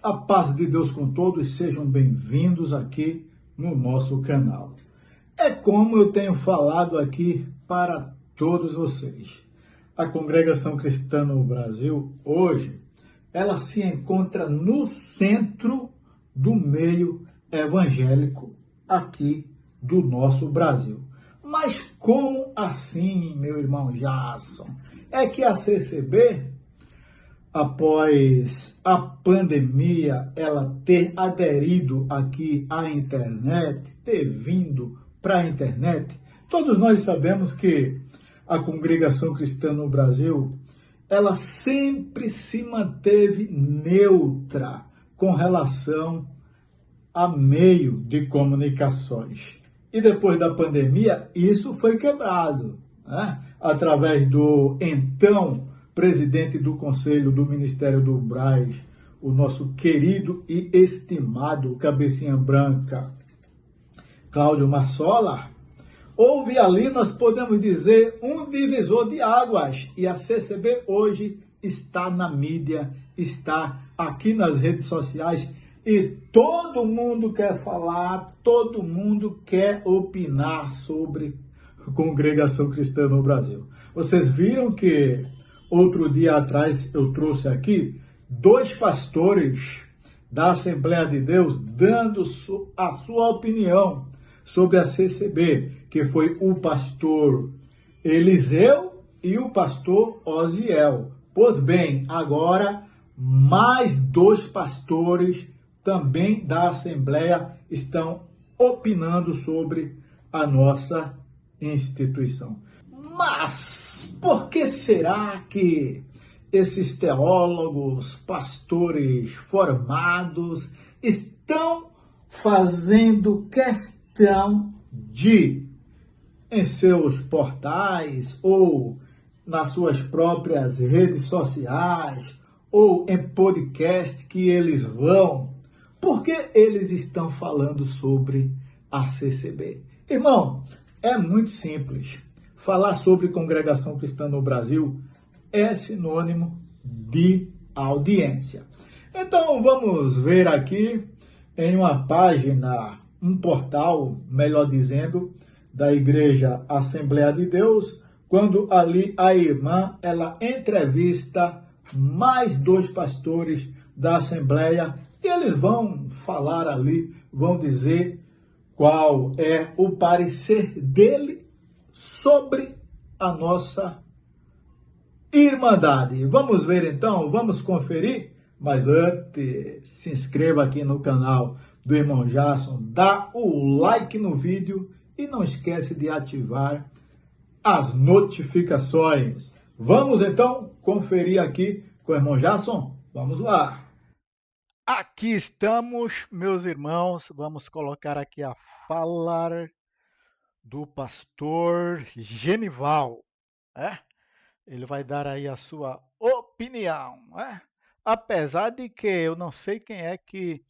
A paz de Deus com todos, sejam bem-vindos aqui no nosso canal. É como eu tenho falado aqui para todos vocês. A Congregação Cristã no Brasil, hoje, ela se encontra no centro do meio evangélico aqui do nosso Brasil. Mas como assim, meu irmão Jason? É que a CCB, após a pandemia, ela ter aderido aqui à internet, ter vindo para a internet, todos nós sabemos que a Congregação Cristã no Brasil, ela sempre se manteve neutra com relação a meio de comunicações. E depois da pandemia, isso foi quebrado, né? Através do então presidente do Conselho do Ministério do Brás, o nosso querido e estimado cabecinha branca, Cláudio Marsola, houve ali, nós podemos dizer, um divisor de águas. E a CCB hoje está na mídia, está aqui nas redes sociais e todo mundo quer falar, todo mundo quer opinar sobre a Congregação Cristã no Brasil. Vocês viram que outro dia atrás eu trouxe aqui 2 pastores da Assembleia de Deus dando a sua opinião sobre a CCB, que foi o pastor Eliseu e o pastor Osiel. Pois bem, agora mais 2 pastores também da Assembleia estão opinando sobre a nossa instituição. Mas por que será que esses teólogos, pastores formados, estão fazendo questão de, em seus portais ou nas suas próprias redes sociais ou em podcast que eles vão, por que eles estão falando sobre a CCB? Irmão, é muito simples. Falar sobre Congregação Cristã no Brasil é sinônimo de audiência. Então vamos ver aqui em uma página, um portal, melhor dizendo, da Igreja Assembleia de Deus, quando ali a irmã, ela entrevista mais 2 pastores da Assembleia e eles vão falar ali, vão dizer qual é o parecer dele sobre a nossa Irmandade. Vamos ver então, vamos conferir? Mas antes, se inscreva aqui no canal do irmão Jason, dá o like no vídeo e não esquece de ativar as notificações. Vamos então conferir aqui com o irmão Jason? Vamos lá. Aqui estamos, meus irmãos, vamos colocar aqui a fala do pastor Genival, né? Ele vai dar aí a sua opinião, né? Apesar de que eu não sei quem é que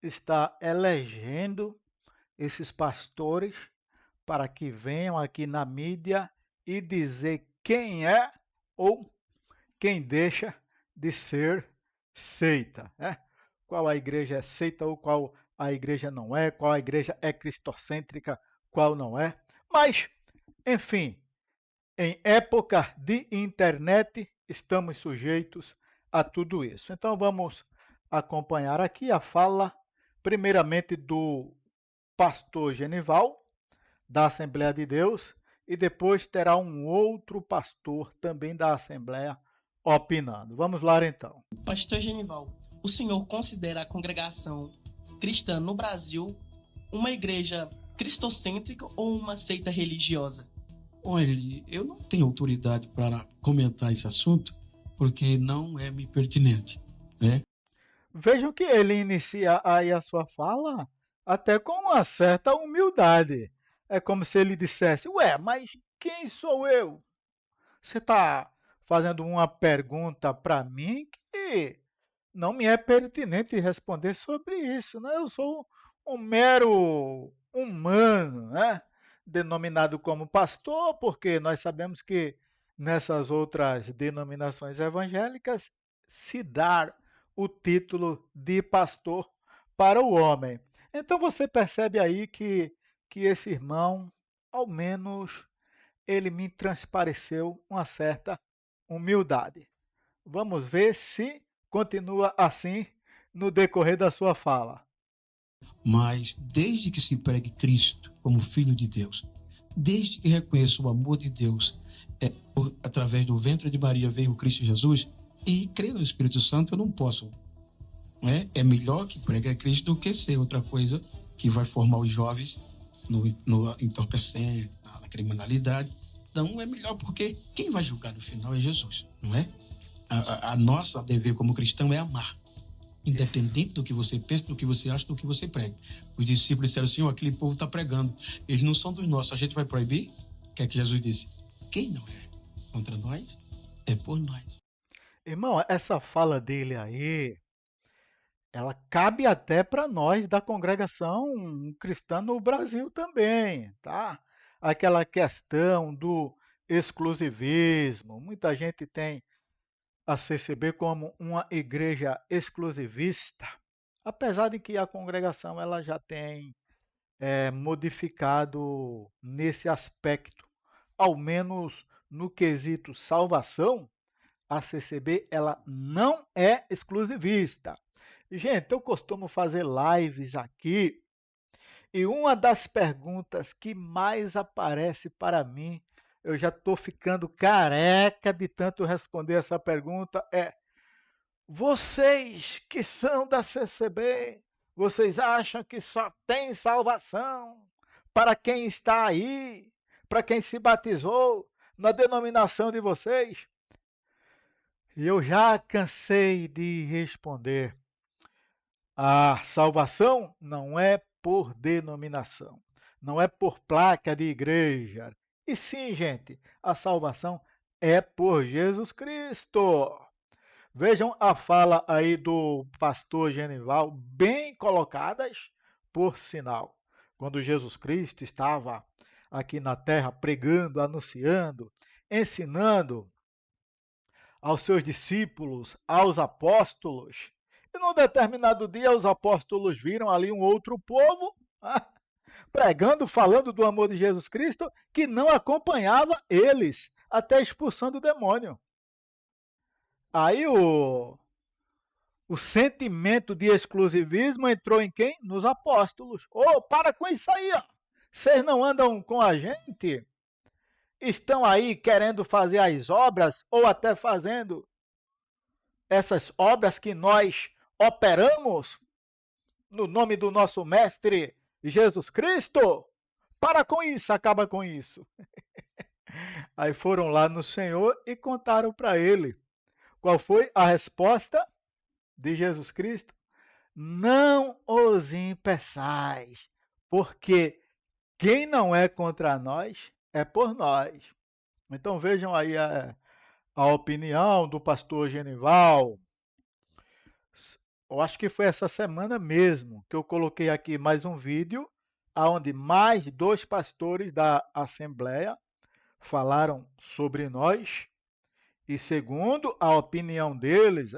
está elegendo esses pastores para que venham aqui na mídia e dizer quem é ou quem deixa de ser seita, né? Qual a igreja é seita ou qual a igreja não é, qual a igreja é cristocêntrica, qual não é. Mas, enfim, em época de internet, estamos sujeitos a tudo isso. Então vamos acompanhar aqui a fala, primeiramente do pastor Genival, da Assembleia de Deus, e depois terá um outro pastor também da Assembleia opinando. Vamos lá então. Pastor Genival, o senhor considera a Congregação Cristã no Brasil uma igreja cristocêntrica ou uma seita religiosa? Olha, eu não tenho autoridade para comentar esse assunto, porque não é me pertinente, né? Vejam que ele inicia aí a sua fala até com uma certa humildade. É como se ele dissesse, ué, mas quem sou eu? Você está fazendo uma pergunta para mim que não me é pertinente responder sobre isso, né? Eu sou um mero humano, né? Denominado como pastor, porque nós sabemos que nessas outras denominações evangélicas se dá o título de pastor para o homem. Então você percebe aí que esse irmão, ao menos, ele me transpareceu uma certa humildade. Vamos ver se continua assim no decorrer da sua fala. Mas desde que se pregue Cristo como Filho de Deus, desde que reconheça o amor de Deus, através do ventre de Maria veio Cristo Jesus, e crer no Espírito Santo, eu não posso. Não é? É melhor que pregue a Cristo do que ser outra coisa que vai formar os jovens no entorpecente, na criminalidade. Então é melhor, porque quem vai julgar no final é Jesus, não é? A nossa dever como cristão é amar. Independente do que você pensa, do que você acha, do que você prega. Os discípulos disseram assim: aquele povo está pregando, eles não são dos nossos, a gente vai proibir? O que é que Jesus disse? Quem não é contra nós, é por nós. Irmão, essa fala dele aí, ela cabe até para nós da congregação cristã no Brasil também, tá? Aquela questão do exclusivismo. Muita gente tem a CCB como uma igreja exclusivista, apesar de que a congregação ela já tem modificado nesse aspecto, ao menos no quesito salvação, a CCB ela não é exclusivista. Gente, eu costumo fazer lives aqui e uma das perguntas que mais aparece para mim, eu já estou ficando careca de tanto responder essa pergunta, é: vocês que são da CCB, vocês acham que só tem salvação para quem está aí, para quem se batizou na denominação de vocês? E eu já cansei de responder. A salvação não é por denominação, não é por placa de igreja. E sim, gente, a salvação é por Jesus Cristo. Vejam a fala aí do pastor Genival, bem colocadas, por sinal. Quando Jesus Cristo estava aqui na terra pregando, anunciando, ensinando aos seus discípulos, aos apóstolos, e num determinado dia os apóstolos viram ali um outro povo pregando, falando do amor de Jesus Cristo, que não acompanhava eles, até expulsando o demônio. Aí o sentimento de exclusivismo entrou em quem? Nos apóstolos. Para com isso aí, ó. Vocês não andam com a gente? Estão aí querendo fazer as obras, ou até fazendo essas obras que nós operamos no nome do nosso Mestre Jesus Cristo? Para com isso, acaba com isso. Aí foram lá no Senhor e contaram para ele. Qual foi a resposta de Jesus Cristo? Não os impeçais, porque quem não é contra nós é por nós. Então vejam aí a opinião do pastor Genival. Eu acho que foi essa semana mesmo que eu coloquei aqui mais um vídeo onde mais 2 pastores da Assembleia falaram sobre nós. E segundo a opinião deles,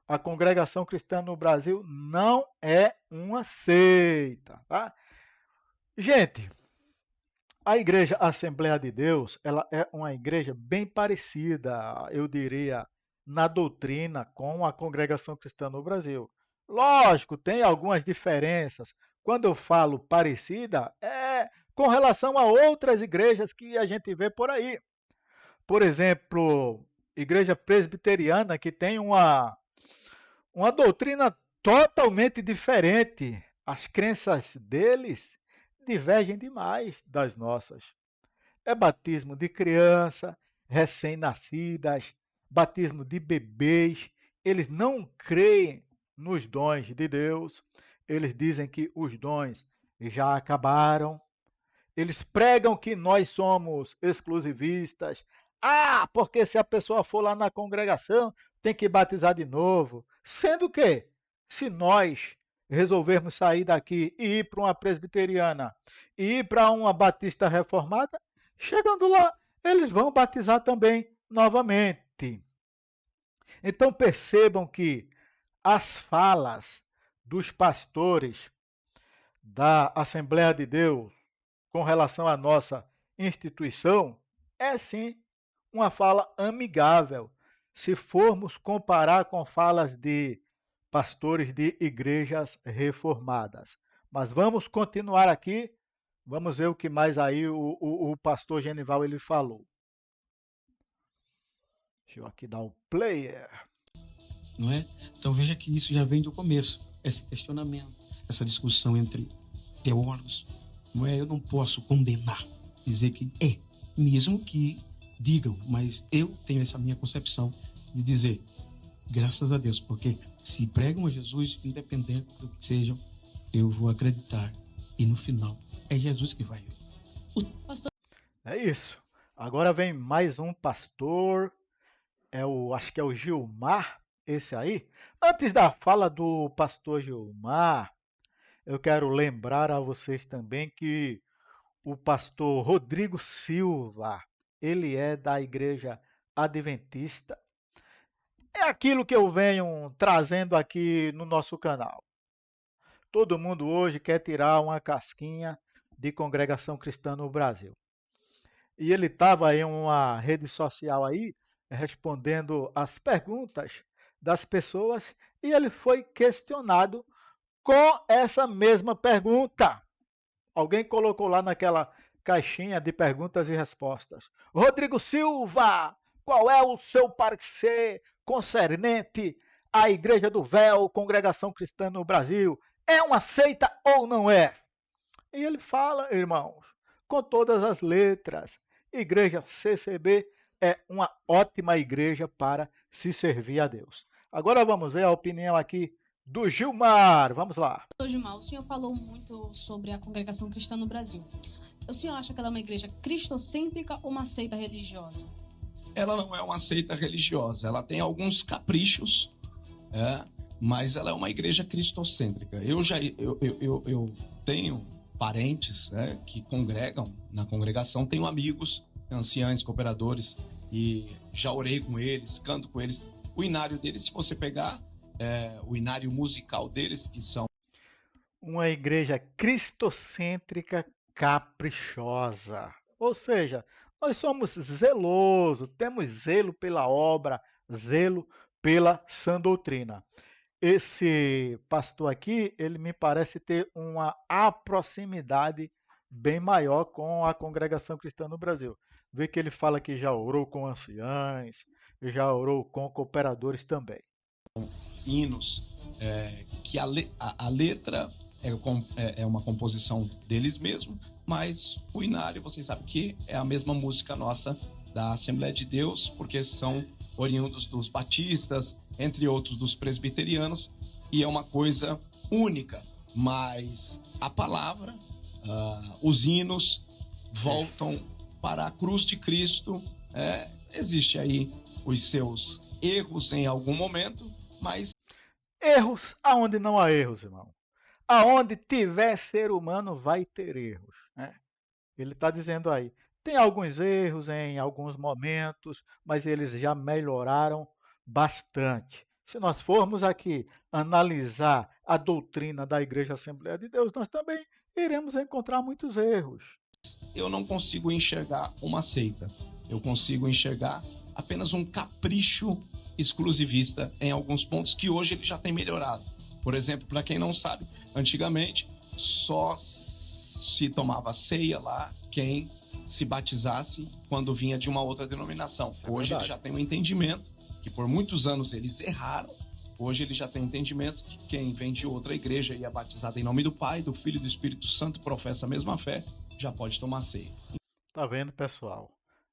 a congregação cristã no Brasil não é uma seita. Tá? Gente, a Igreja Assembleia de Deus ela é uma igreja bem parecida, eu diria, na doutrina com a congregação cristã no Brasil. Lógico, tem algumas diferenças. Quando eu falo parecida, é com relação a outras igrejas que a gente vê por aí. Por exemplo, igreja presbiteriana, que tem uma doutrina totalmente diferente. As crenças deles divergem demais das nossas. É batismo de criança, recém-nascidas, batismo de bebês. Eles não creem nos dons de Deus. Eles dizem que os dons já acabaram. Eles pregam que nós somos exclusivistas. Porque se a pessoa for lá na congregação, tem que batizar de novo. Sendo que, se nós resolvermos sair daqui e ir para uma presbiteriana e ir para uma batista reformada, chegando lá, eles vão batizar também novamente. Então percebam que as falas dos pastores da Assembleia de Deus com relação à nossa instituição é sim uma fala amigável, se formos comparar com falas de pastores de igrejas reformadas. Mas vamos continuar aqui, vamos ver o que mais aí o pastor Genival ele falou. Deixa eu aqui dar o player. Não é? Então veja que isso já vem do começo, esse questionamento, essa discussão entre teólogos. Não é? Eu não posso condenar, dizer que é, mesmo que digam, mas eu tenho essa minha concepção de dizer, graças a Deus, porque se pregam a Jesus, independente do que sejam, eu vou acreditar. E no final, é Jesus que vai. É isso. Agora vem mais um pastor, acho que é o Gilmar, esse aí. Antes da fala do pastor Gilmar, eu quero lembrar a vocês também que o pastor Rodrigo Silva, ele é da Igreja Adventista. É aquilo que eu venho trazendo aqui no nosso canal. Todo mundo hoje quer tirar uma casquinha de congregação cristã no Brasil. E ele estava em uma rede social aí, respondendo as perguntas das pessoas, e ele foi questionado com essa mesma pergunta. Alguém colocou lá naquela caixinha de perguntas e respostas. Rodrigo Silva, qual é o seu parecer concernente à Igreja do Véu, Congregação Cristã no Brasil? É uma seita ou não é? E ele fala, irmãos, com todas as letras, Igreja CCB é uma ótima igreja para se servir a Deus. Agora vamos ver a opinião aqui do Gilmar. Vamos lá. Gilmar, o senhor falou muito sobre a congregação cristã no Brasil. O senhor acha que ela é uma igreja cristocêntrica ou uma seita religiosa? Ela não é uma seita religiosa, ela tem alguns caprichos, mas ela é uma igreja cristocêntrica. Eu tenho parentes que congregam na congregação, tenho amigos, anciãos, cooperadores, e já orei com eles, canto com eles. O inário deles, se você pegar o inário musical deles, que são uma igreja cristocêntrica caprichosa. Ou seja, nós somos zelosos, temos zelo pela obra, zelo pela sã doutrina. Esse pastor aqui, ele me parece ter uma proximidade bem maior com a congregação cristã no Brasil. Vê que ele fala que já orou com anciães, já orou com cooperadores também. hinos que a letra é uma composição deles mesmos, mas o inário, vocês sabem que é a mesma música nossa da Assembleia de Deus, porque são oriundos dos batistas, entre outros dos presbiterianos, e é uma coisa única, mas a palavra, os hinos voltam para a cruz de Cristo. Existe aí os seus erros em algum momento, mas... Erros aonde não há erros, irmão. Aonde tiver ser humano vai ter erros, né? Ele está dizendo aí, tem alguns erros em alguns momentos, mas eles já melhoraram bastante. Se nós formos aqui analisar a doutrina da Igreja Assembleia de Deus, nós também iremos encontrar muitos erros. Eu não consigo enxergar uma seita. Eu consigo enxergar apenas um capricho exclusivista em alguns pontos que hoje ele já tem melhorado. Por exemplo, para quem não sabe, antigamente só se tomava ceia lá quem se batizasse quando vinha de uma outra denominação. Hoje ele já tem um entendimento que por muitos anos eles erraram. Hoje ele já tem um entendimento que quem vem de outra igreja e é batizado em nome do Pai, do Filho e do Espírito Santo, professa a mesma fé, já pode tomar ceia. Tá vendo, pessoal?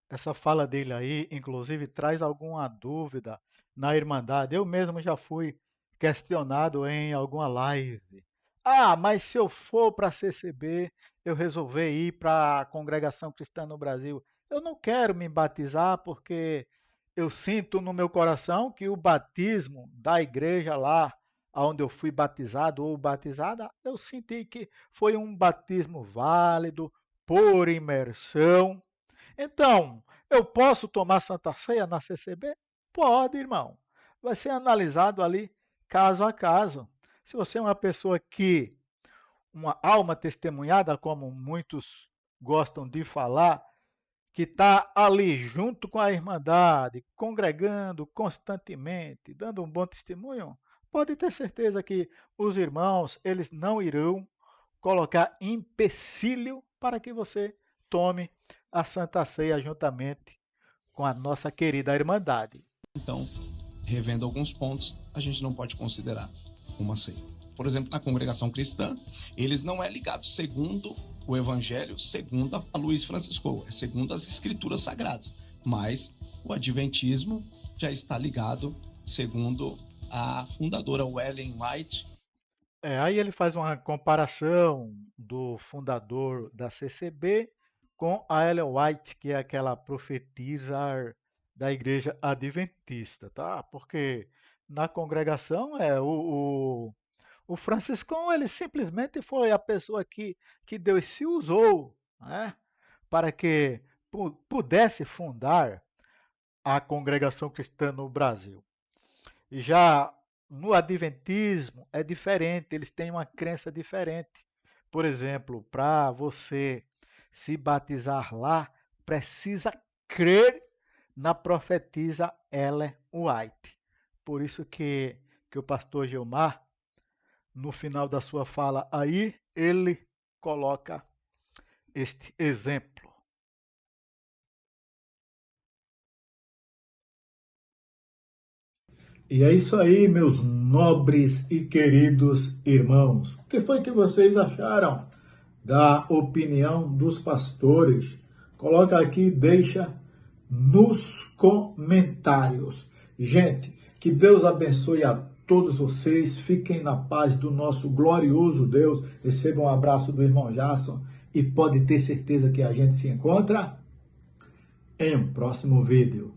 Essa fala dele aí, inclusive, traz alguma dúvida na Irmandade. Eu mesmo já fui questionado em alguma live. Mas se eu for para a CCB, eu resolver ir para a Congregação Cristã no Brasil, eu não quero me batizar porque eu sinto no meu coração que o batismo da igreja lá, onde eu fui batizado ou batizada, eu senti que foi um batismo válido, por imersão. Então, eu posso tomar Santa Ceia na CCB? Pode, irmão. vai ser analisado ali caso a caso. Se você é uma pessoa que, uma alma testemunhada, como muitos gostam de falar, que está ali junto com a Irmandade, congregando constantemente, dando um bom testemunho, pode ter certeza que os irmãos, eles não irão colocar empecilho para que você tome a Santa Ceia juntamente com a nossa querida Irmandade. Então, revendo alguns pontos, a gente não pode considerar uma ceia. Por exemplo, na congregação cristã, eles não é ligado segundo o Evangelho, segundo a Luiz Francisco, é segundo as Escrituras Sagradas. Mas o Adventismo já está ligado segundo a fundadora Ellen White. Aí ele faz uma comparação do fundador da CCB com a Ellen White, que é aquela profetisa da igreja adventista, tá? Porque na congregação o Franciscão, ele simplesmente foi a pessoa que Deus se usou, né, para que pudesse fundar a congregação cristã no Brasil. E já no adventismo é diferente, eles têm uma crença diferente. Por exemplo, para você se batizar lá, precisa crer na profetisa Ellen White. Por isso que o pastor Gilmar, no final da sua fala aí, ele coloca este exemplo. E é isso aí, meus nobres e queridos irmãos. O que foi que vocês acharam da opinião dos pastores? Coloca aqui, deixa nos comentários. Gente, que Deus abençoe a todos vocês. Fiquem na paz do nosso glorioso Deus. Recebam um abraço do irmão Jason e pode ter certeza que a gente se encontra em um próximo vídeo.